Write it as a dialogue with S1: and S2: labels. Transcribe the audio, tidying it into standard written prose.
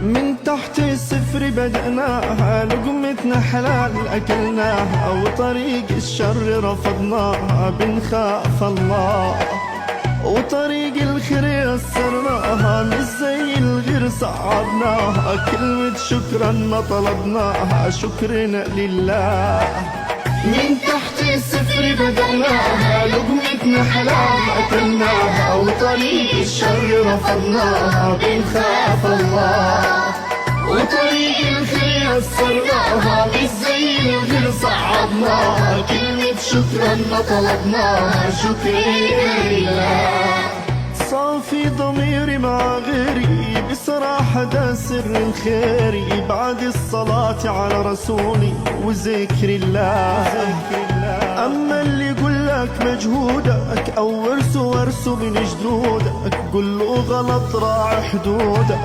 S1: من تحت الصفر بدأناها، لقمتنا حلال أكلناها، وطريق الشر رفضناها بنخاف الله، وطريق الخير يسرناها مش زي الغير صعبناها، كلمة شكرا ما طلبناها شكرنا لله. من تحت الصفر بدأناها، لقمتنا حلال أكلناها، وطريق الشر رفضناها بنخاف الله، وطريق الخير يسرناها مش زي الغير صعبناها، كلمة شكرا ما طلبناها شكرنا لله. صافي ضميري مع غيري بصراحة ده سر الخير، بعد الصلاة على رسولي وذكر الله. أما اللي يقول لك مجهودك أو ورثه من جدودك، قل له غلط راعي حدودك.